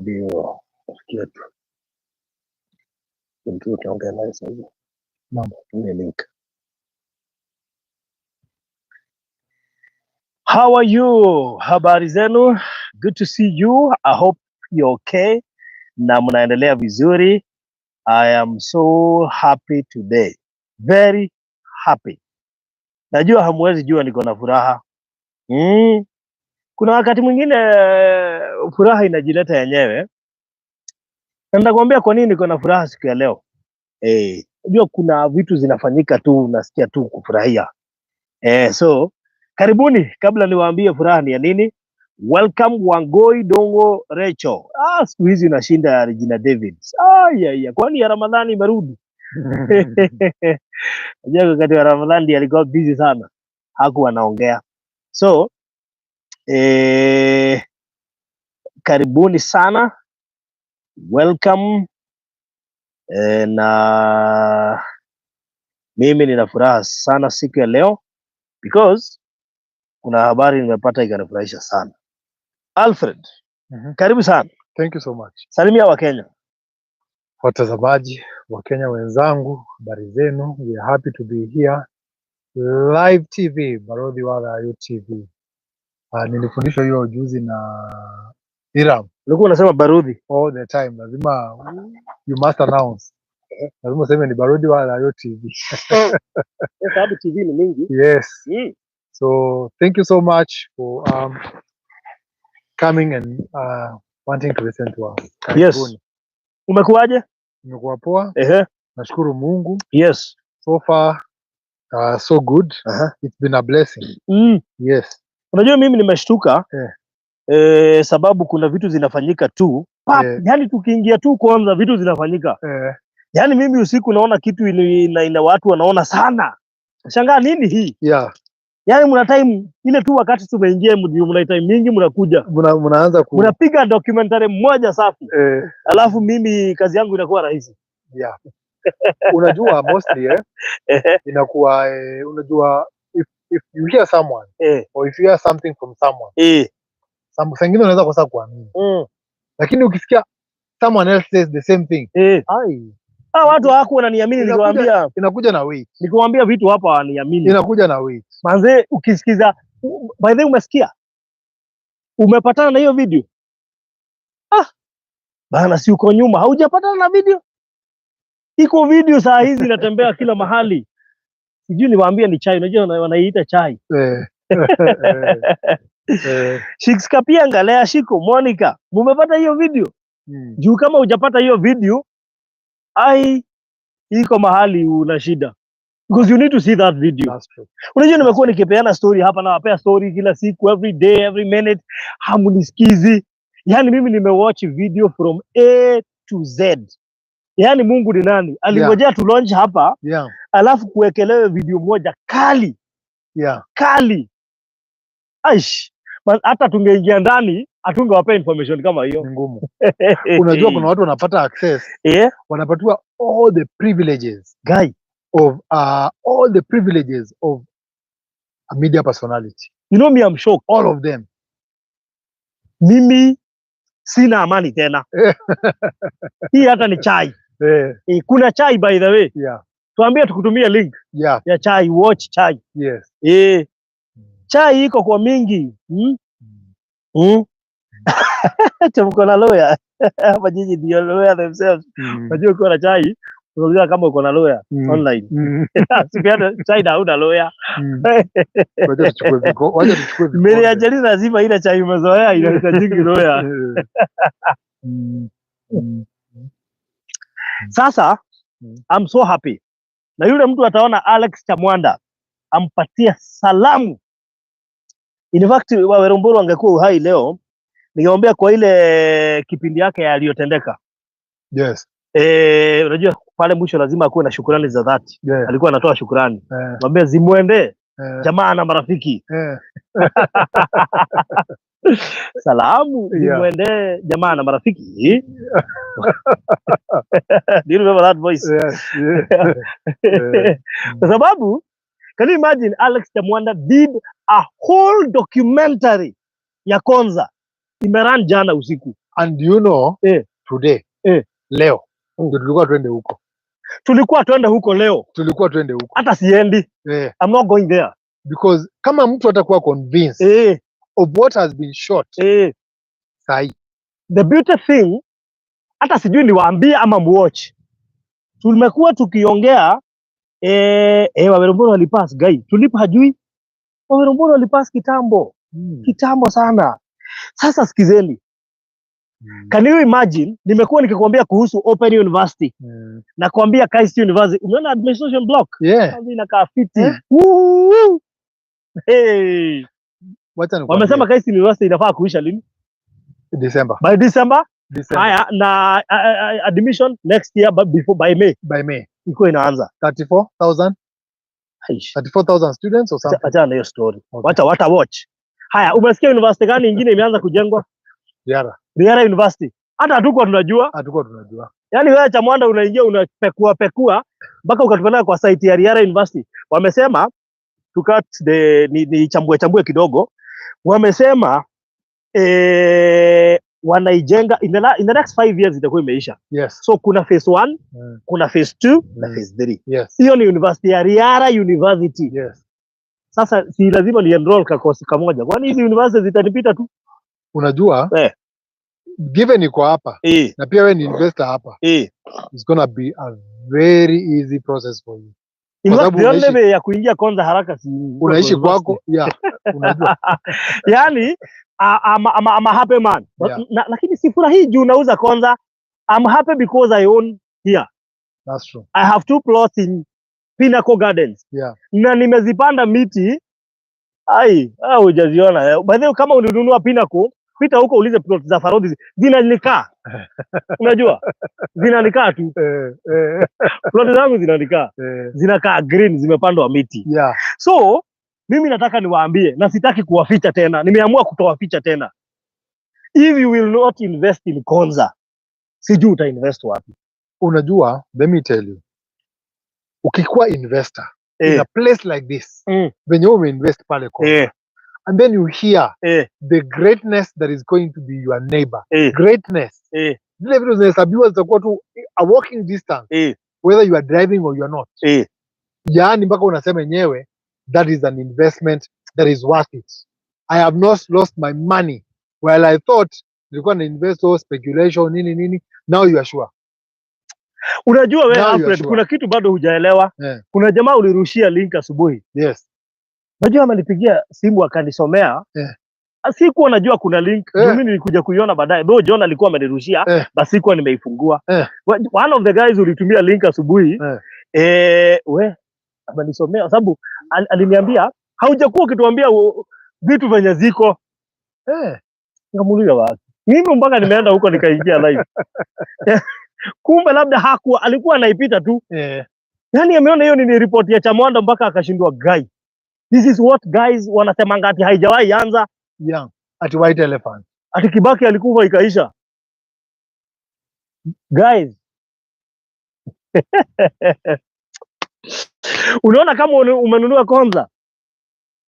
ndio rafiki yetu. Mtu tunaongea naye sasa hivi. Mambo ni link. How are you? Habari zenu? Good to see you. I hope you're okay. Na mnaendelea vizuri. I am so happy today. Very happy. Najua hamwezi jua niko na furaha. Kuna wakati mwingine furaha inajileta yenyewe. Na nitakwambia kwa nini niko na furaha siku ya leo. Unajua kuna vitu zinafanyika tu unasikia tu kufurahia. So karibuni, kabla niwaambie furaha ni ya nini. Welcome Wangoi Dongo Rachel. Siku hizi unashinda ya Regina Davids. Kwani ya Ramadhani imerudi? Unajua wakati wa Ramadhani alikuwa busy sana. Hakuwa anaongea. So karibuni sana. Welcome. Na mimi nina furaha sana siku ya leo because kuna habari nimepata ikanifurahisha sana. Alfred, karibu sana. Thank you so much. Salimia wa Kenya. Watazamaji wa Kenya wenzangu, habari zenu? We are happy to be here. Live TV, Barodhi Wala TV. Nilifundishwa hiyo juzi na Hiram. Ulikuwa unasema Barodhi all the time. Lazima you must announce. Lazima useme ni Barodhi Wala TV. Sababu TV ni mingi. Yes. So thank you so much for coming and wanting to listen to us. Yes. Umekuaje? Nimekuwa poa. Nashukuru Mungu. Yes. So far so good. It's been a blessing. Yes. Unajua mimi nimeshtuka. Sababu kuna vitu zinafanyika tu. Yani tukiingia tu kwanza vitu zinafanyika. Yani mimi usiku naona kitu ina watu wanaona sana. Shangaa nini hii? Yeah. Yani mna time ile tu wakati tumeingia mna time mingi mnakuja. Mnaanza mnapiga documentary moja safi. Alafu mimi kazi yangu inakuwa rahisi. Yeah. Unajua mostly inakuwa unajua if you hear someone or if you hear something from someone sengine unaweza kosa kuamini. Lakini ukisikia someone else says the same thing watu hawako wananiamini. Nikwambia inakuja na weight. Nikwambia vitu hapa wananiamini. Inakuja na weight. Manze ukisikiza by the way umesikia? Umepatana na hiyo video? Bana si uko nyuma. Haujapatana na video? Iko video saa hizi inatembea kila mahali. Sijui niwaambie ni chai. Unajua wanaiita chai. Shikska pia ngalea shiko Monica. Mumepata hiyo video? Juu kama hujapata hiyo video iko mahali una shida. Because you need to see that video. Unajua nimekuwa nikipeana story hapa na wapea story kila siku, every day, every minute. Hamunisikizi. Yani mimi nimewatch video from A to Z. Yani Mungu ni nani? Alingojea tu launch hapa. Alafu kuwekelewe video moja kali. Kali. Hata tungeingia ndani hatungewapea information kama hiyo. Ni ngumu. Unajua kuna watu wanapata access. Wanapatiwa all the privileges of all the privileges of a media personality. You know me, I'm shocked. All of them. Mimi sina amani tena. Hii hata ni chai. Kuna chai by the way. Tuambie tukutumie link ya chai, watch chai. Yes. Chai iko kwa mingi. Tuko na lawyer. Hapa jiji ndio lawyer themselves. Unajua uko na chai, unajua kama uko na lawyer online. Sipiana chai na una lawyer. Wacha tuchukue Mimi ajali lazima ile chai umezoea inahitaji lawyer. Sasa I'm so happy. Na yule mtu ataona Alex Chamwanda ampatia salamu. In fact Wawerombolo angekuwa uhai leo ningeombea kwa ile kipindi yake aliyotendeka. Yes. Unajua pale mwisho lazima akuwe na shukrani za dhati. Alikuwa anatoa shukrani. Mwambie zimuende jamaa na marafiki. Salamu zimuende jamaa na marafiki. Do you remember that voice? Kwa sababu can you imagine Alex Chamwanda did a whole documentary ya Konza imeran jana usiku. And today leo ndio tulikuwa twende huko. Hata siendi. I'm not going there. Because kama mtu atakuwa convinced of what has been shot. Sahi. The beauty thing, hata sijui niwaambie ama muwatch. Tumekuwa tukiongea Waweromboro walipass guy. Tulipa hajui. Waweromboro walipass kitambo. Kitambo sana. Sasa sikizeni. Can you imagine, nimekuwa nikikwambia kuhusu Open University. Na kuambia KIST University. Umeona administration block? Inakaa fiti. Hey. Wamesema KIST University inafaa kuisha lini? December. By December? Haya, na admission next year by May. By May. Iko inaanza. 34,000. 34,000 students or something. Acha na hiyo story. Okay. Wacha watch. Haya, umesikia university gani nyingine imeanza kujengwa? Riara University. Hata hatukuwa tunajua. Yaani wewe Chamwanda unaingia unapekua mpaka ukatupeleka kwa site ya Riara University. Wamesema ni chambue kidogo. Wamesema wanaijenga in the next 5 years itakuwa imeisha. Yes. So kuna phase 1, kuna phase 2 na phase 3. Yes. Hiyo ni university ya Riara University. Yes. Sasa si lazima ni enroll kakosi kamoja. Kwani hizi universities zitanipita tu? Unajua? Given iko hapa na pia wewe ni investor hapa. It's gonna be a very easy process for you. Kwa sababu unaishi ya kuingia kwanza haraka si unaishi kwako. Unajua. Yaani I'm a happy man. Lakini sifurahi juu nauza kwanza. I'm happy because I own here. That's true. I have 2 plots in Pinnacle Gardens. Na nimezipanda miti. Hujaziona. By the way, kama ulinunua Pinnacle, pita huko ulize plot za Farodhi zinanikaa. Unajua? Zinanikaa tu. Plot zangu zinanikaa. Zinakaa green, zimepandwa miti. So, mimi nataka niwaambie na sitaki kuwaficha tena. Nimeamua kutowaficha tena. If you will not invest in Konza, sijui uta invest wapi. Unajua, let me tell you. Ukikuwa investor in a place like this, when you invest pale Konza, and then you hear the greatness that is going to be your neighbor. Greatness. Zile vitu zinahesabiwa zitakuwa tu a walking distance. Whether you are driving or you are not. Yaani mpaka unasema yenyewe, that is an investment that is worth it. I have not lost my money while I thought nilikuwa na invest or speculation nini. Now you are sure. Unajua wewe Alfred, kuna kitu bado hujaelewa. Kuna jamaa ulirushia link asubuhi. Yes. Unajua amenipigia simu akanisomea. Sikuwa najua kuna link. Mimi nilikuja kuiona baadaye. Though John alikuwa amenirushia, basi sikuwa nimeifungua. One of the guys ulitumia link asubuhi. Amenisomea sababu aliniambia haujakuwa ukituambia vitu venye ziko. Ngamulia wapi? Mimi mpaka nimeenda huko nikaingia live. Kumbe labda alikuwa anaipita tu. Yaani ameona hiyo ni report ya Chamwanda mpaka akashindwa guy. This is what guys wanasemanga ati haijawahi anza. Ati white elephant. Ati Kibaki alikufa ikaisha. Guys. Unaona kama umenunua Konza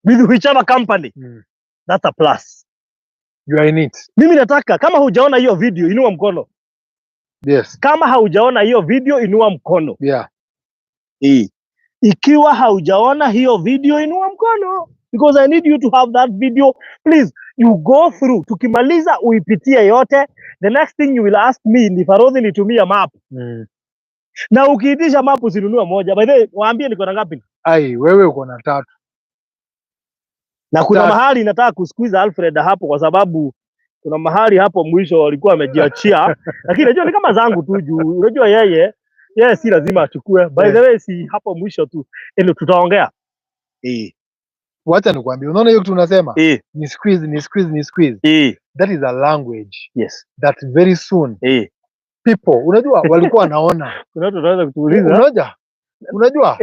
with whichever company, that's a plus. You are in it. Mimi nataka kama hujaona hiyo video inua mkono. Yes. Kama haujaona hiyo video inua mkono. Ikiwa haujaona hiyo video inua mkono, because I need you to have that video. Please, you go through. Tukimaliza uipitie yote. The next thing you will ask me ni Farodhi nitumie map. Na ukiitisha map usinunue moja. By the way, waambie niko na ngapi? Wewe uko na 3. Na kuna mahali nataka kusqueeze Alfred hapo kwa sababu kuna mahali hapo mwisho walikuwa wamejiachia. Lakini unajua ni kama zangu tu juu. Unajua yeye si lazima achukue. By the way, si hapo mwisho tu. Tutaongea. Wacha nikwambie, unaona hiyo kitu unasema? Ni squeeze. That is a language. Yes. That very soon. People, unajua walikuwa wanaona. Tunaweza kutuuliza. Unajua?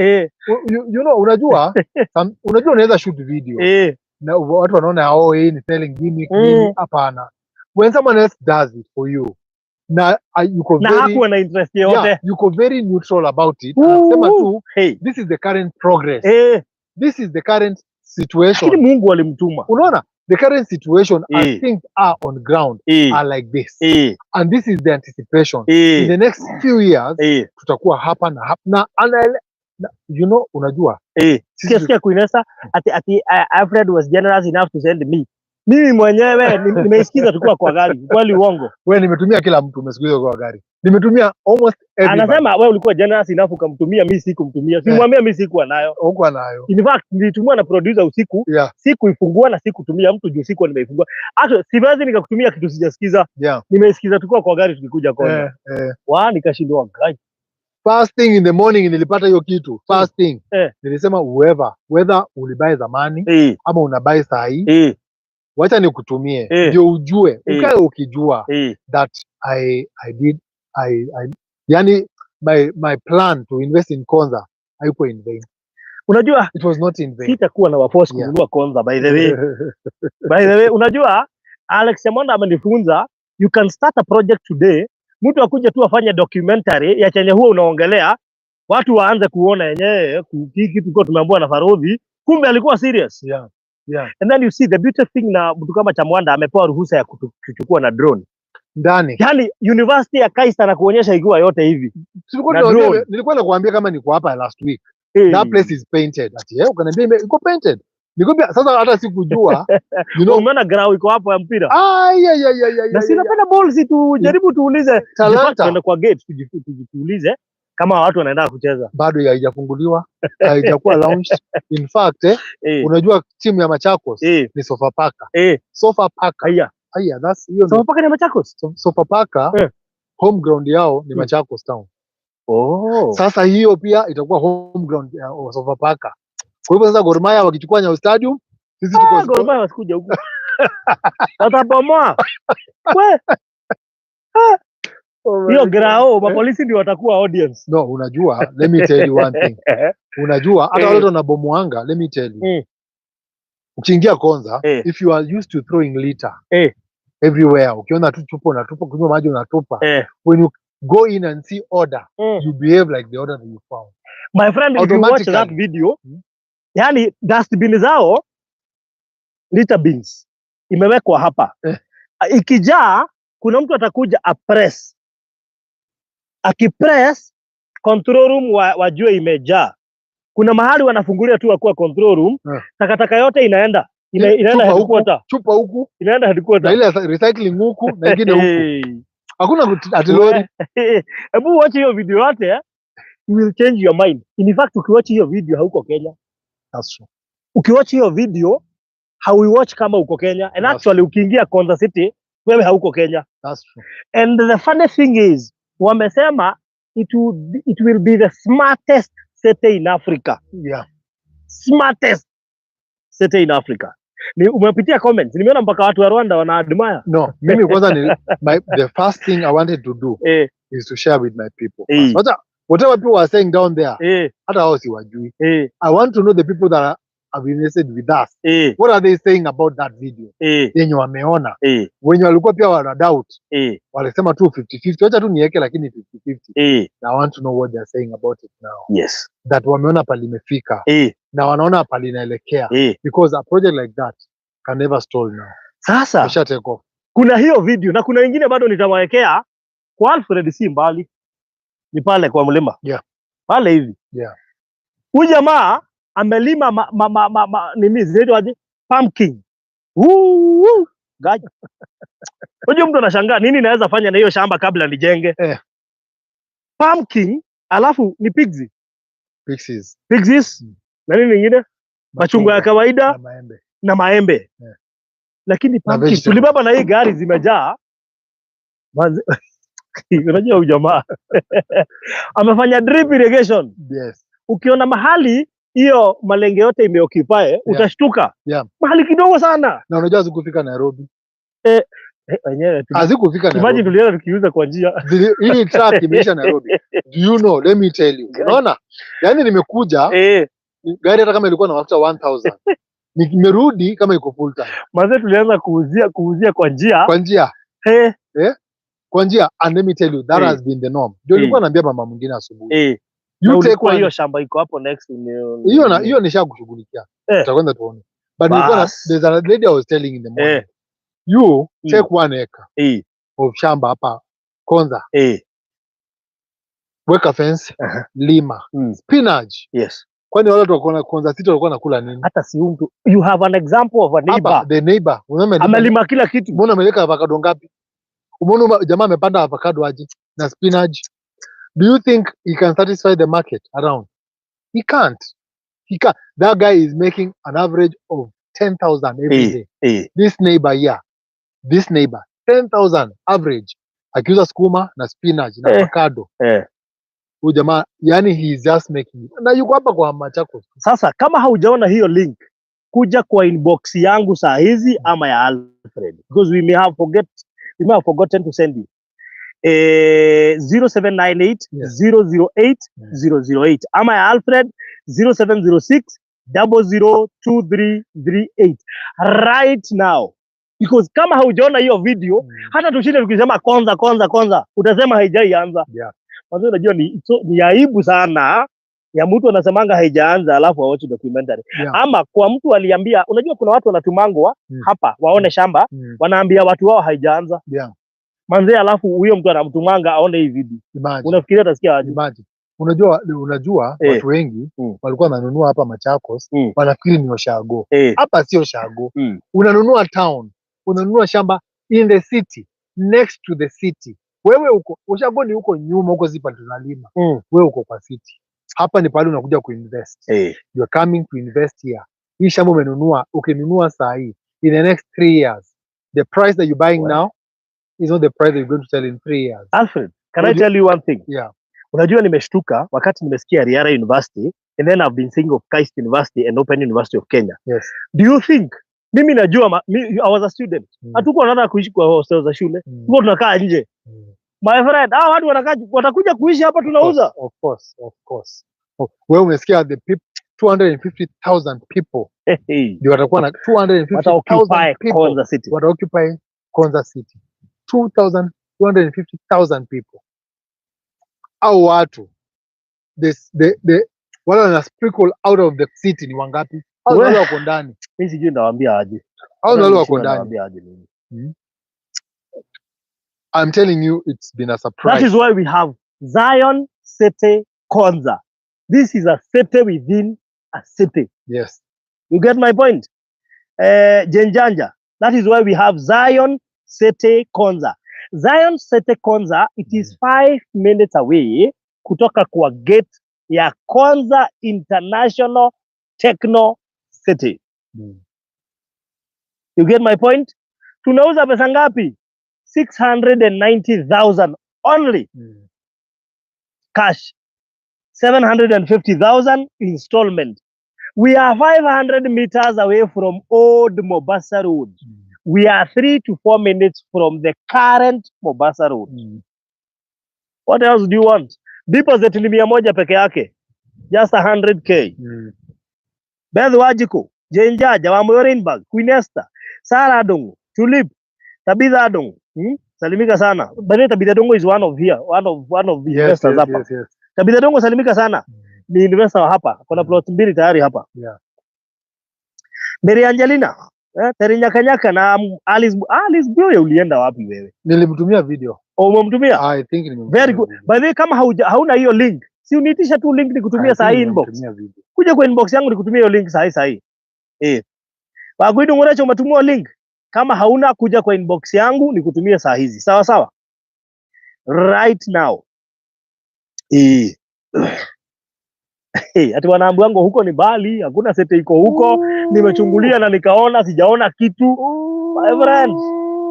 Unajua unaweza shoot video. Na watu wanaona hii ni selling gimmick hapana. When someone else does it for you. Na yuko very hakuwa na interest yote. Yuko very neutral about it. Anasema tu, this is the current progress. This is the current situation. Lakini Mungu alimtuma. Unaona? the current situation as things are on ground are like this. And this is the anticipation. In the next few years, tutakuwa hapa na hapa. You know, unajua. Sikia kuinesa, ati Alfred was generous enough to send me. Mimi mwenyewe nimeisikiza tukua kwa gari. Kweli uongo. Wewe nimetumia kila mtu umesikiza kwa gari. Nimetumia almost everybody. Anasema wewe ulikuwa generous enough ukamtumia, mimi sikumtumia. Simwambia mimi sikuwa nayo. Huko nayo. In fact nilitumwa na producer usiku, sikuifungua na sikutumia mtu juu siku nimeifungua. Hata siwezi nikakutumia kitu sijasikiza. Nimesikiza tukua kwa gari tukikuja kona. Nikashindwa gari. First thing in the morning nilipata hiyo kitu. First thing. Nilisema whether ulibuy zamani ama unabuy saa hii. Wacha nikutumie ndio ujue ukae ukijua that yani my plan to invest in Konza haikuwa in vain. Unajua it was not in vain. Sitakuwa na waforce kununua Konza by the way. By the way, unajua Alex Yamonda amenifunza you can start a project today, mtu akuje tu afanye documentary ya chenye huo unaongelea, watu waanze kuona yenyewe kitu tulikuwa tumeambiwa na Farodhi, kumbe alikuwa serious. And then you see the beautiful thing na mtu kama Chamwanda amepewa ruhusa ya kuchukua na drone ndani. Yani university ya Kaista na kuonyesha ikiwa yote hivi. Nilikuwa nakuambia kama niko hapa last week. That place is painted. Ati ukaniambia iko painted. Nikwambia sasa hata sikujua. You know umeona grau iko hapo ya mpira. Na si napenda balls tujaribu tuulize Talanta kwa gate tuulize kama watu wanaenda kucheza. Bado haijafunguliwa, haijakuwa launched. In fact, unajua timu ya Machakos ni Sofapaka. Sofapaka. That's hiyo. Sofapaka ni Machakos. Sofapaka home ground yao ni Machakos town. Sasa hiyo pia itakuwa home ground ya Sofapaka. Kwa hivyo sasa Gor Mahia wakichukua Nyayo Stadium, sisi tuko Gor Mahia wasikuja huko. Watabomoa. Hiyo grao mapolisi ndio watakuwa audience. No, unajua, let me tell you one thing. Unajua hata wale wanabomoanga, let me tell you. Ukiingia Konza, if you are used to throwing litter everywhere, ukiona tu chupa unatupa, kunywa maji unatupa, when you go in and see order, you behave like the order that you found. My friend, if you watch that video, yani dustbin zao litter bins imewekwa hapa. Ikijaa kuna mtu atakuja apress. Akipress control room wajue imejaa. Kuna mahali wanafungulia tu kwa control room, takataka yote inaenda headquarter. Chupa huku inaenda headquarter. Na ile recycling huku na nyingine huku. Hakuna atilori. Hebu watch hiyo video yote, you will change your mind. In fact ukiwatch hiyo video hauko Kenya. That's true. Ukiwatch hiyo video hauiwatch kama uko Kenya. And actually ukiingia Konza City wewe hauko Kenya. That's true. And the funny thing is wamesema it will be the smartest city in Africa. Smartest city in Africa. Ni umepitia comments, nimeona mpaka watu wa Rwanda wana admire. No, mimi kwanza the first thing I wanted to do is to share with my people. Whatever people are saying down there, hata wao si wajui. I want to know the people that have invested with us. What are they saying about that video? Yenye wameona. Wenye walikuwa pia wana doubt. Walisema tu 50-50. Wacha tu niweke lakini 50-50. I want to know what they are saying about it now. Yes. That wameona pali imefika. Na wanaona pali inaelekea. Because a project like that can never stall now. Sasa take off. Kuna hiyo video na kuna wengine bado nitawawekea kwa Alfred si mbali. Ni pale kwa mlima. Pale hivi. Huyu jamaa amelima nini zinaitwaje? Pumpkin. Gaji. Unajua mtu anashangaa nini naweza fanya na hiyo shamba kabla nijenge? Pumpkin, alafu ni pixies. Na nini nyingine? Machungwa ya kawaida na maembe. Lakini pumpkin tulibaba na hii gari zimejaa. Unajua huyu jamaa amefanya drip irrigation. Ukiona mahali hiyo malenge yote imeoccupy, utashtuka. Mahali kidogo sana. Na unajua zikufika Nairobi. Wenyewe hazikufika Nairobi. Imagine tulienda tukiuza kwa njia. Hii truck imeisha Nairobi. Do you know, let me tell you. Unaona? Yaani nimekuja gari hata kama ilikuwa na mafuta 1000. Nimerudi kama iko full time. Maze tulianza kuuzia kwa njia. Kwa njia. Kwa njia, and let me tell you that has been the norm. Ndio nilikuwa naambia mama mwingine asubuhi. You take kwa hiyo shamba iko hapo next hiyo nishakushughulikia. Tutakwenda tuone. But there's a lady I was telling in the morning. You take 1 acre of shamba hapa Konza. Weka fence, lima, spinach. Yes. Kwani wale watu wako Konza City walikuwa nakula nini? Hata si mtu. You have an example of a neighbor. Hapa, the neighbor. Amelima kila kitu. Mbona ameleka avocado ngapi? Umeona jamaa amepanda avocado aje na spinach? Do you think he can satisfy the market around? He can't. That guy is making an average of 10,000 every day. This neighbor here, 10,000 average. Akiuza skuma na spinach na avocado. Huyu jamaa, yani he is just making it. Na yuko hapa kwa Machakos. Sasa kama haujaona hiyo link, kuja kwa inbox yangu saa hizi ama ya Alfred, because we may have forgotten to send you 0798 008 008 ama ya Alfred 0706 002338 right now, because kama haujaona hiyo video hata tushinde tukisema Konza utasema haijaianza. Kwanza unajua ni aibu sana ya mtu anasemanga haijaanza alafu watch documentary. Ama kwa mtu aliambia, unajua kuna watu wanatumangwa hapa waone shamba, wanaambia watu wao haijaanza. Manze, alafu huyo mtu anamtumanga aone hii video. Unafikiria utasikia aje? Unajua watu wengi walikuwa wananunua hapa Machakos, wanafikiri ni Oshago. Hapa sio Oshago. Unanunua town, unanunua shamba in the city, next to the city. Wewe uko Oshago ni huko nyuma, huko zipa tunalima. Wewe uko kwa city. Hapa ni pale unakuja kuinvest. You are coming to invest here. Hii shamba umenunua, ukinunua saa hii, in the next 3 years, the price that you're buying now is not the price that you're going to sell in 3 years. Alfred, can I tell you one thing? Unajua nimeshtuka wakati nimesikia Riara University and then I've been thinking of KAIST University and Open University of Kenya. Do you think, mimi najua, I was a student. Hatukuwa tunataka kuishi kwa hostel za shule. Tulikuwa tunakaa nje. My friend, hao watu watakuja kuishi hapa tunauza. Of course. Wewe umesikia the people 250,000 people. Ndio watakuwa na 250,000 people. Konza City. Wataoccupy Konza City. 250,000 people. Au watu wale wana sprinkle out of the city ni wangapi? Au wale wako ndani? Mimi sijui nawaambia aje. Au wale wako ndani? I'm telling you, it's been a surprise. That is why we have Zion City Konza. This is a city within a city. Yes. You get my point? Jenjanja. That is why we have Zion City Konza. Zion City Konza, it is 5 minutes away kutoka kwa gate ya Konza International Techno City. You get my point? Tunauza pesa ngapi? 690,000 only. Cash. 750,000 installment. We are 500 meters away from Old Mombasa Road. We are 3 to 4 minutes from the current Mombasa Road. What else do you want? Deposit ni 100 peke yake. Just 100K. Beth Wajiko, Jenjaja, Wamoyorinbag, Queen Esther, Sarah Adongo, Tulip, Tabitha Adongo. Salimika sana. But Tabitha Adongo is one of the investors hapa. Yes. Tabitha Adongo salimika sana. Ni investor hapa. Kuna plot 2 tayari hapa. Mary Angelina, Terinyakanyaka na Alice Boy, ulienda wapi wewe? Nilimtumia video. Umemtumia? I think nimemtumia. Very good. By the way, kama hauna hiyo link, si uniitisha tu link nikutumia saa hii inbox. Kuja kwa inbox yangu nikutumia hiyo link saa hii. Wagwidu ngorecho umetumia link. Kama hauna, kuja kwa inbox yangu nikutumia saa hizi. Sawa. Right now. Ati wanaambiwango huko ni Bali, hakuna sete iko huko. Nimechungulia na nikaona sijaona kitu. My friend,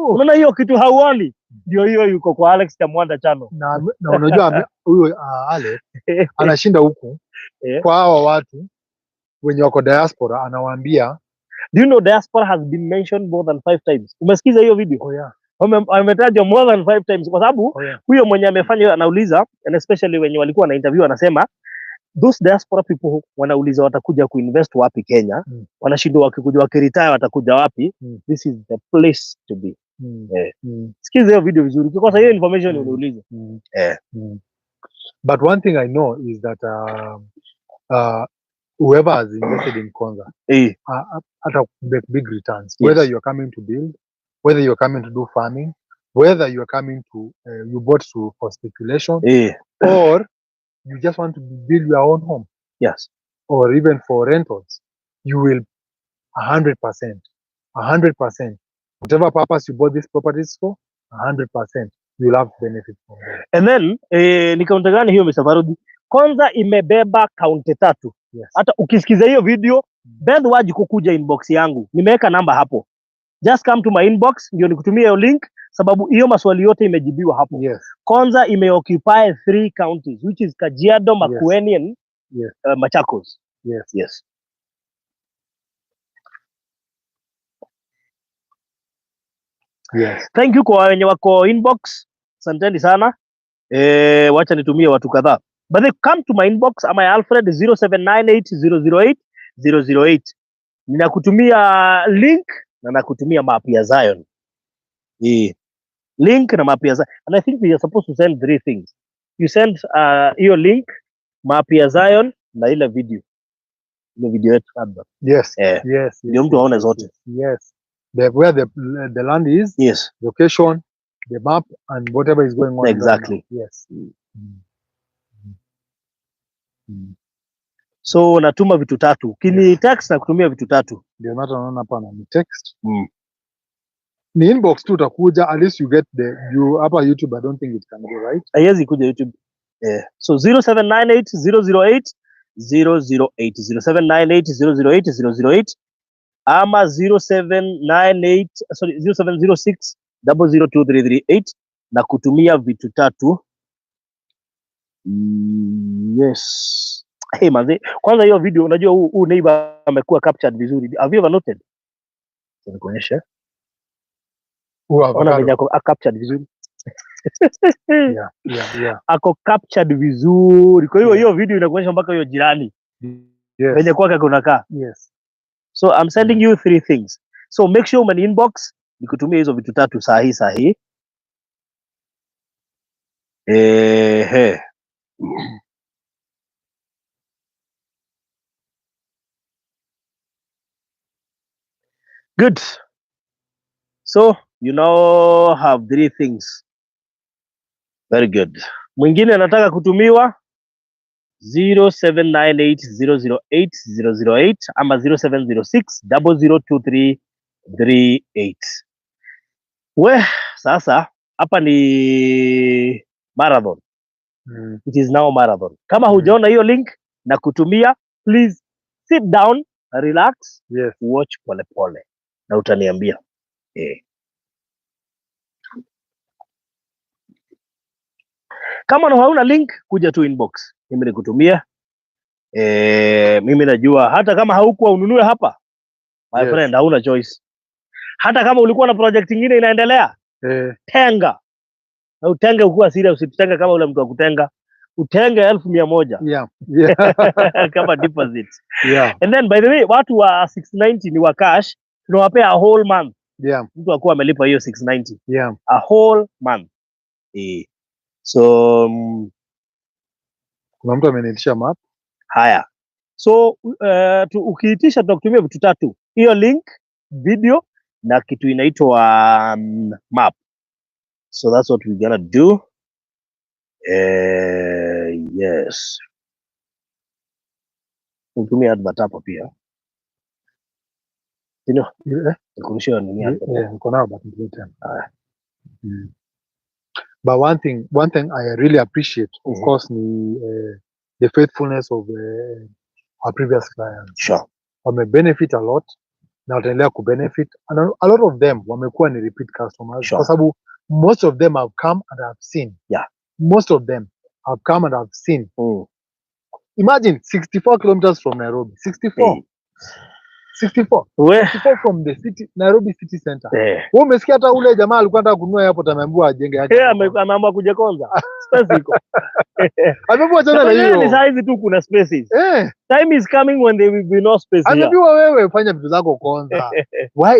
unaona hiyo kitu hauoni? Ndio hiyo yuko kwa Alex Chamwanda channel. Na unajua huyo Alex anashinda huku kwa hawa watu wenye wako diaspora, anawaambia, do you know diaspora has been mentioned more than 5 times? Umesikiza hiyo video? Ametajwa more than 5 times kwa sababu huyo mwenye amefanya anauliza, and especially wenye walikuwa na interview, anasema those diaspora people wanauliza watakuja kuinvest wapi Kenya, wanashindwa wakikuja wakiretire watakuja wapi. This is the place to be. Sikiza hiyo video vizuri because hiyo information unauliza. But one thing I know is that whoever has invested in Konza ata make big returns. Yes. Whether you're coming to build, whether you're coming to do farming, whether you're coming to you bought for speculation, or you just want to build your own home. Yes. Or even for rentals, you will 100%. Whatever purpose you bought these properties for, 100%, you'll have benefit from them. And then ni kaunti gani hiyo Mr. Farudi? Konza imebeba kaunti 3. Yes. Hata ukisikiza hiyo video, Beth waji kukuja inbox yangu. Nimeweka namba hapo. Just come to my inbox ndio nikutumie hiyo link sababu hiyo maswali yote imejibiwa hapo. Yes. Konza imeoccupy 3 counties which is Kajiado, Makueni and Machakos. Yes. Yes. Yes. Thank you kwa wenye wako inbox. Asanteni sana. Wacha nitumie watu kadhaa. But they come to my inbox ama Alfred 0798008008. Ninakutumia link na nakutumia map ya Zion. Link na map ya Zion. And I think we are supposed to send 3 things. You send hiyo link, map ya Zion na ile video. Ile video yetu hapa. Yes. Yes. Ndio mtu aone zote. Yes. Where the land is. Yes. Location, the map and whatever is going on. Exactly. Yes. So natuma vitu 3. Kini text na kutumia vitu 3. Ndio naona hapa na text. Ni inbox tu utakuja, at least you get hapa YouTube I don't think it can be right. Haiwezi kuja YouTube. So 0798008008 0798008008 ama 0706002338 na kutumia vitu 3. Yes. Hey manze, kwanza hiyo video unajua huu neighbor amekuwa captured vizuri. Have you ever noted? Nikuonyesha. Ona venye ako captured vizuri. Yeah. Ako captured vizuri. Kwa hiyo video inakuonyesha mpaka hiyo jirani. Yes. Venye kwake kunakaa. Yes. So I'm sending you 3 things. So make sure umeni inbox nikutumie hizo vitu 3 sahi. Good. So you now have 3 things. Very good. Mwingine anataka kutumiwa 0798008008 ama 0706002338. Sasa hapa ni marathon. It is now marathon. Kama hujaona hiyo link na kutumia, please sit down, relax, watch pole na utaniambia. Kama hauna link, kuja tu inbox. Mimi nikutumia. Mimi najua hata kama haukuwa ununue hapa, my friend, hauna choice. Hata kama ulikuwa na project nyingine inaendelea, tenga. Na utenge ukuwa serious, usitenge kama ule mtu akutenga. Utenge 1,100. Kama deposit. And then by the way, watu wa 690 ni wa cash, tunawapea a whole month. Mtu akuwa amelipa hiyo 690. A whole month. So kuna mtu ameniitisha map. Haya. So ukiitisha tutakutumia vitu 3. Hiyo link, video na kitu inaitwa map. So that's what we're gonna do. Yes. Nitumia advert hapo pia. Nikurushia nini hapo? Niko nao but later. But one thing I really appreciate, of course, the faithfulness of our previous clients. Sure. Wame benefit a lot na wataendelea kubenefit, and a lot of them wamekuwa ni repeat customers. Kwa sababu most of them have come and have seen. Most of them have come and have seen. Imagine 64 kilometers from Nairobi. 64 from the city, Nairobi city center. Wewe umesikia hata ule jamaa alikuwa anataka kununua hapo, ameambiwa ajenge yake. Ameamua kuja Konza. Space iko. Ameamua tena na hiyo. Ni size tu kuna spaces. Time is coming when there will be no space here. Ameambiwa wewe fanya vitu zako Konza. Why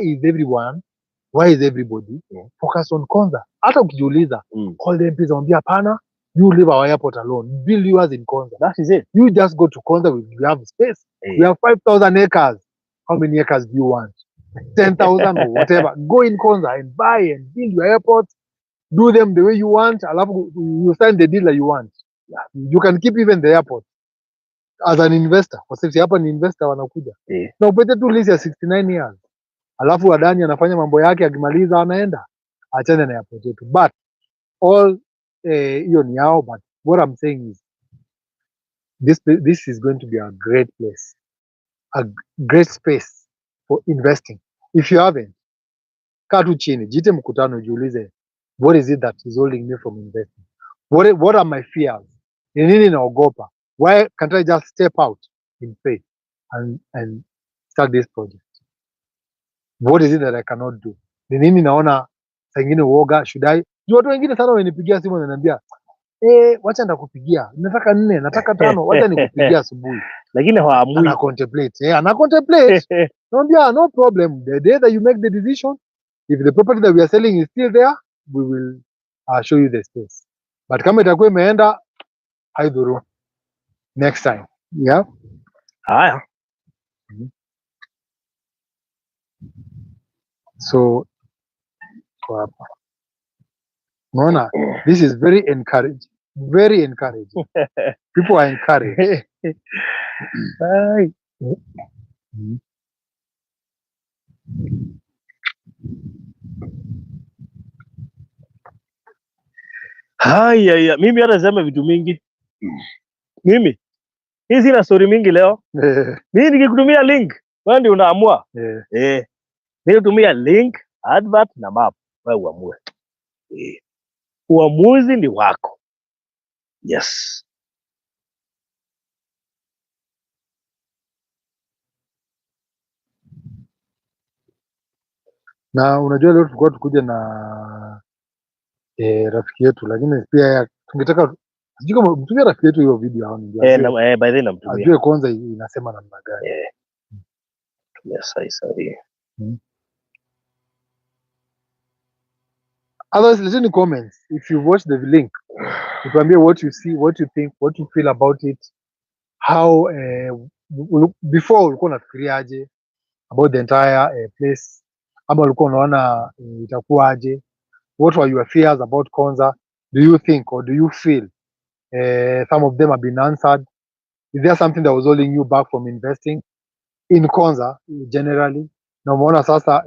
is everybody focus on Konza? Hata ukijiuliza, all the MPs wanaambia hapana, You leave our airport alone. Build yours in Konza. That is it. You just go to Konza. We have space. We have 5,000 acres. How many acres do you want? 10,000 or whatever. Go in Konza and buy and build your airports. Do them the way you want. You sign the deal that you want. You can keep even the airport as an investor. Kwa sababu hapa ni investor wanakuja. Na upete tu lease ya 69 years. Alafu Adani anafanya mambo yake, akimaliza anaenda. Achane na airport yetu. But all hiyo ni yao, but what I'm saying is this is going to be a great place. A great space for investing. If you haven't, kaa tu chini, jite mkutano, jiulize, what is it that is holding me from investing? What are my fears? Ni nini naogopa? Why can't I just step out in faith and start this project? What is it that I cannot do? Ni nini naona saa ingine uoga? Should I? Watu wengine sana wanipigia simu wananiambia, wacha ndakupigia, nataka 4, nataka 5, wacha nikupigia asubuhi. Lakini hawaamui. Ana contemplate. Naambia no problem. The day that you make the decision, if the property that we are selling is still there, we will show you the space. But kama itakuwa imeenda, haidhuru. Next time. Yeah. Haya. So hapa. Unaona, this is very encouraging. Very encouraging. People are encouraged. Hai. Haya, mimi hata sema vitu mingi. Mimi hii sina story mingi leo. Mimi nikikutumia link, wewe ndio unaamua. Mimi natumia link, advert na map, wewe uamue. Uamuzi ni wako. Yes. Na unajua leo tulikuwa tukuja na rafiki yetu, lakini pia tungetaka sijui kama mtumia rafiki yetu hiyo video au ndio. By the namtumia. Ajue kwanza inasema namna gani. Yes, sorry. Otherwise, listen in comments if you watch the link. Tuambie what you see, what you think, what you feel about it. How before ulikuwa unafikiriaje about the entire place? Ama ulikuwa unaona itakuwaje? What were your fears about Konza? Do you think or do you feel some of them have been answered? Is there something that was holding you back from investing in Konza generally? Na umeona sasa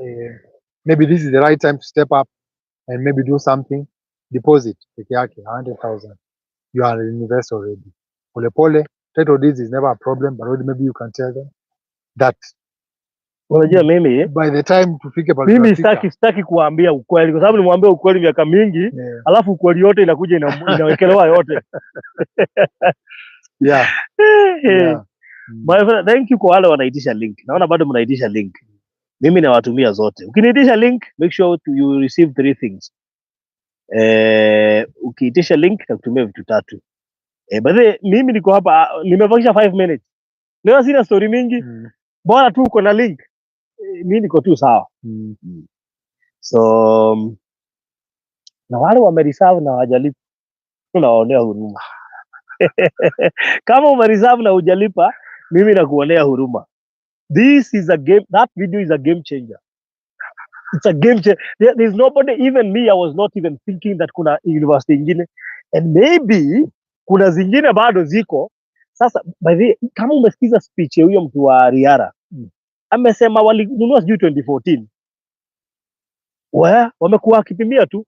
maybe this is the right time to step up and maybe do something. Deposit peke yake 100,000. You are an investor already. Pole title deeds is never a problem, but already maybe you can tell them that. Unajua mimi by the time tufike pale, mimi sitaki kuambia ukweli kwa sababu nimwambia ukweli miaka mingi, alafu ukweli yote inakuja inawekelewa yote. Yeah. My friend, thank you kwa wale wanaitisha link. Naona bado mnaitisha link. Mimi nawatumia zote. Ukiniitisha link, make sure you receive 3 things. Ukiitisha link nakutumia vitu 3. But mimi niko hapa nimebakisha 5 minutes. Leo sina story mingi. Bora tu uko na link. Mimi niko tu sawa. So na wale wamereserve na hawajalipa tunawaonea huruma. Kama umereserve na hujalipa, mimi nakuonea huruma. This is a game, that video is a game changer. It's a game changer. There's nobody, even me, I was not even thinking that kuna university ingine. And maybe kuna zingine bado ziko. Sasa, by the way, kama umesikiza speech ya huyo mtu wa Riara, amesema walinunua sijui 2014. Wamekuwa wakipimia tu.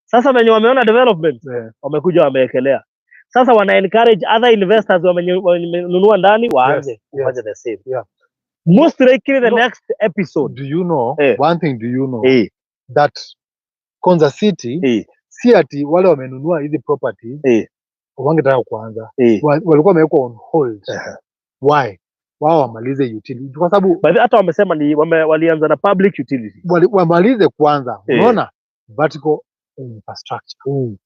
Sasa wenye wameona development, wamekuja wameekelea. Sasa wana encourage other investors wamenunua ndani waanze kufanya the same. Most likely the next episode. Do you know one thing? Do you know that Konza City si ati wale wamenunua hizi property wangetaka kuanza, walikuwa wamewekwa on hold. Why? Wao wamalize utility kwa sababu hata wamesema ni walianza na public utility, wamalize kwanza. Unaona vertical infrastructure.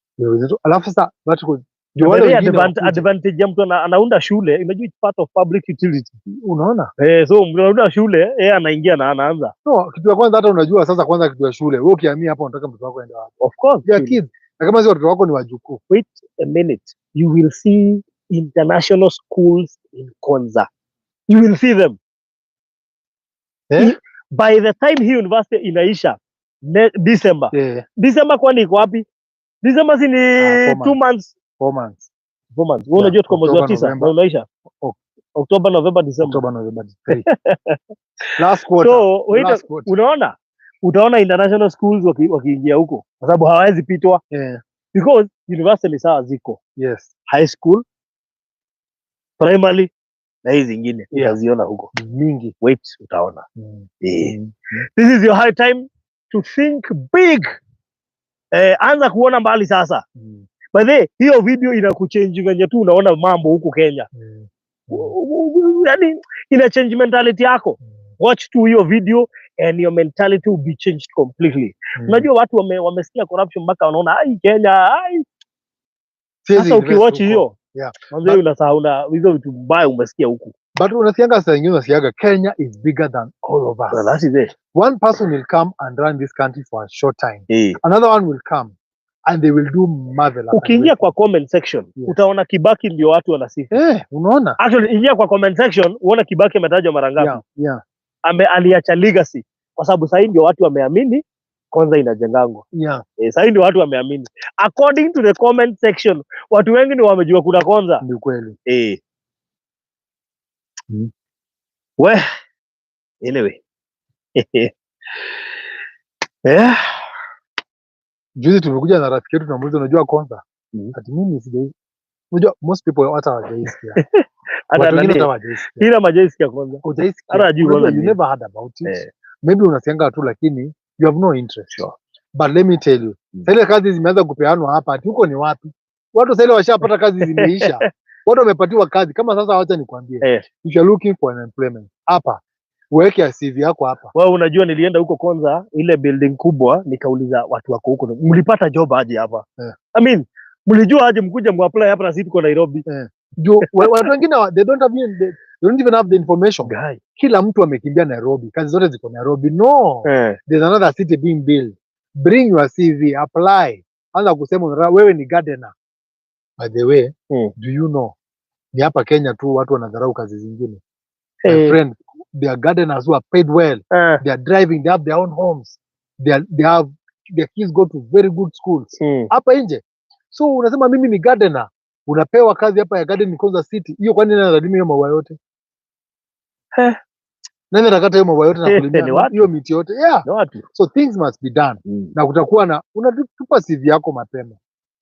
Alafu sasa vertical ndio wale advantage ya mtu anaunda shule, imagine it's part of public utility. Unaona? So mnaunda shule, anaingia na anaanza. No, kitu ya kwanza hata unajua sasa kwanza kitu ya shule. Wewe ukihamia hapa unataka mtoto wako aende wapi? Of course. Yeah, kids. Na kama sio watoto wako ni wajukuu. Wait a minute. You will see international schools in Konza. You will see them. By the time hii university inaisha December. December kwani iko wapi? December si ni 2 months. 4 months. Wewe unajua tuko mwezi wa 9 na unaisha. October, November, December. Last quarter. So, unaona? Utaona international schools wakiingia huko kwa sababu hawawezi pitwa. Because university ni sawa ziko. Yes. High school, primary na hizi zingine utaziona huko. Mingi. Wait, utaona. This is your high time to think big. Anza kuona mbali sasa. By the way, hiyo video inakuchange venye tu unaona mambo huko Kenya. Yani ina change mentality yako. Watch tu hiyo video and your mentality will be changed completely. Unajua watu wamesikia corruption mpaka wanaona ai Kenya ai. Sasa ukiwatch hiyo, mwanzo unasahau na hizo vitu mbaya umesikia huku. But unasianga saa nyingine unasiaga Kenya is bigger than all of us. Well, that is it. One person will come and run this country for a short time. Another one will come and they will do marvelous. Ukiingia kwa comment section, utaona Kibaki ndio watu wanasifu. Unaona? Actually, ingia kwa comment section, uona Kibaki ametajwa mara ngapi. Aliacha legacy kwa sababu sasa ndio watu wameamini Konza inajengangwa. Sasa ndio watu wameamini. According to the comment section, watu wengi ndio wamejua kuna Konza. Ni kweli. Well, anyway. Juzi tumekuja na rafiki yetu tunamuuliza unajua Konza? Ati mimi sijui. Unajua most people hata hawajaisikia. Watu wengine hata hawajaisikia. Kila majaisikia Konza. Hata hajui Konza. You never heard about it. Maybe unasianga tu lakini you have no interest. But let me tell you. Sasa kazi zimeanza kupeanwa hapa. Ati huko ni wapi? Watu sasa washapata kazi zimeisha. Watu wamepatiwa kazi. Kama sasa wacha nikwambie. If you're looking for an employment, hapa uweke CV yako hapa. Wewe unajua nilienda huko Konza, ile building kubwa, nikauliza watu wako huko, mlipata job aje hapa? I mean, mlijua aje mkuja muapply hapa na sisi tuko Nairobi? Watu wengine they don't even have the information. Kila mtu amekimbia Nairobi. Kazi zote ziko Nairobi. No. There's another city being built. Bring your CV, apply. Anza kusema wewe ni gardener. By the way, do you know? Ni hapa Kenya tu watu wanadharau kazi zingine. My friend, they are gardeners who are paid well. They are driving, they have their own homes. Their kids go to very good schools. Hapa nje. So unasema mimi ni gardener. Unapewa kazi hapa ya garden Konza City. Hiyo kwani nani anadimi hiyo maua yote? Nani atakata hiyo maua yote na kulimia hiyo miti yote? So things must be done. Na kutakuwa na unatupa CV yako mapema.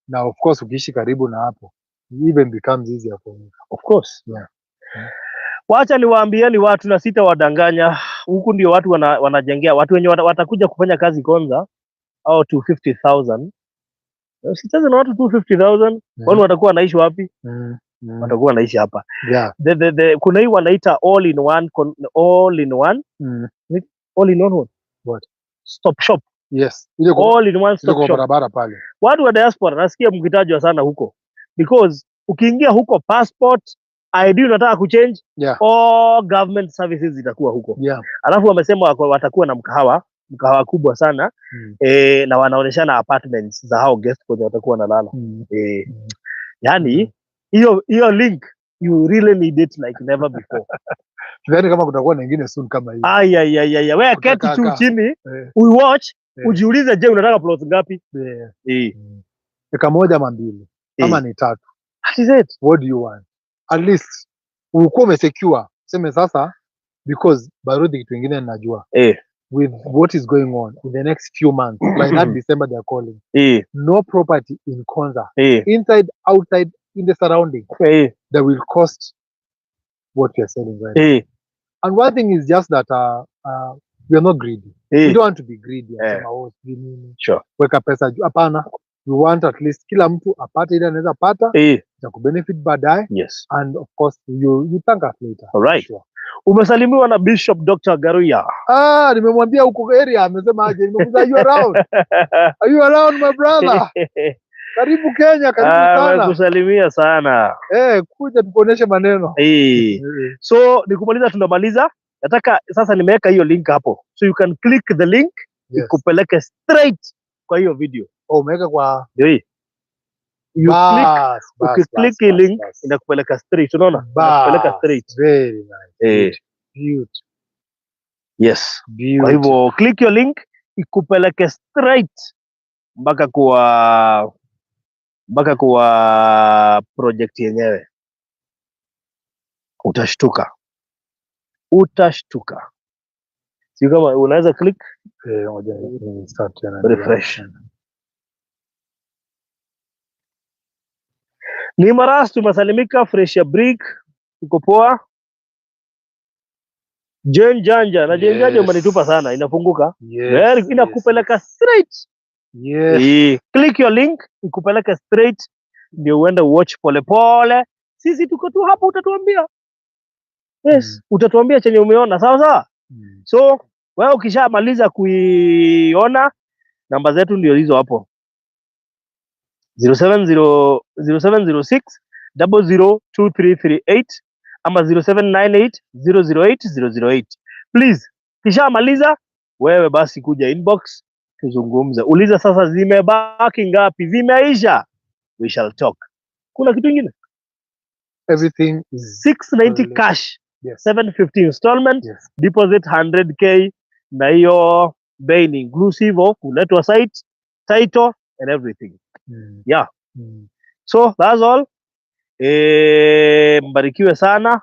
Na of course ukiishi karibu na hapo, it even becomes easier for you. Of course. Wacha niwaambieni watu na sita wadanganya. Huku ndio watu wanajengea. Watu wenye watakuja kufanya kazi Konza au 250,000. Sitaza na watu 250,000. Wao watakuwa wanaishi wapi? Watakuwa wanaishi hapa. Kuna hii wanaita all in one. All in one what? Stop shop. Yes. All in one stop shop. Barabara pale. Watu wa diaspora nasikia mkitajwa sana huko. Because ukiingia huko passport, ID unataka kuchange, all government services zitakuwa huko. Alafu wamesema watakuwa na mkahawa kubwa sana. Na wanaoneshana apartments za hao guests kwenye watakuwa nalala. Yani hiyo link you really need it like never before. Sidhani kama kutakuwa na nyingine soon kama hiyo. Wewe keti tu chini, watch, ujiulize je unataka plot ngapi? Eka moja ama mbili, ama ni 3. That is it. What do you want? At least uko umesecure. Sema sasa because barodi kitu kingine ninajua. With what is going on in the next few months, by that December they are calling. No property in Konza, inside, outside, in the surrounding, that will cost what we are selling right now. And one thing is just that we are not greedy. We don't want to be greedy. Sure. Weka pesa juu. Hapana. We want at least kila mtu apate ile anaweza pata na kubenefit baadaye. Yes. And of course you thank us later. All right. Sure. Umesalimiwa na Bishop Dr. Garuya. Nimemwambia huko area amesema aje nimekuza are you around? Are you around my brother? Karibu Kenya, karibu sana. Nakusalimia sana. Kuja tukuoneshe maneno. So nikumaliza tunamaliza. Nataka sasa nimeweka hiyo link hapo. So you can click the link ikupeleke straight kwa hiyo video. Umeweka kwa you click, ukiclick hii link inakupeleka straight, unaona, inakupeleka straight. Very nice. Beautiful. Yes. Kwa hivyo click your link ikupeleke straight mpaka kwa project yenyewe. Utashtuka. Sio kama unaweza click refresh. Ni Maras, tumesalimika. Fresh ya brick uko poa. Jen Janja na Jen Janja umenitupa sana, inafunguka. Inakupeleka straight. Click your link ikupeleka straight ndio uende watch pole. Sisi tuko tu hapo, utatuambia. Utatuambia chenye umeona, sawa sawa. So wewe ukishamaliza kuiona, namba zetu ndio hizo hapo. 0706 002338 ama 0798 008 008. Please, kishamaliza wewe basi kuja inbox tuzungumze. Uliza sasa zimebaki ngapi, zimeisha, we shall talk. Kuna kitu kingine? Everything is 690 cash. 750 installment. Deposit 100k na hiyo bei ni inclusive of kuletwa site, title and everything. So that's all. Mbarikiwe sana.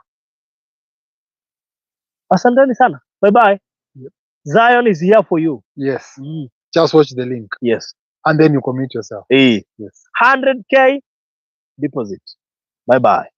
Asanteni sana. Bye bye. Zion is here for you. Yes. Just watch the link. Yes. And then you commit yourself. Yes. 100k deposit. Bye bye.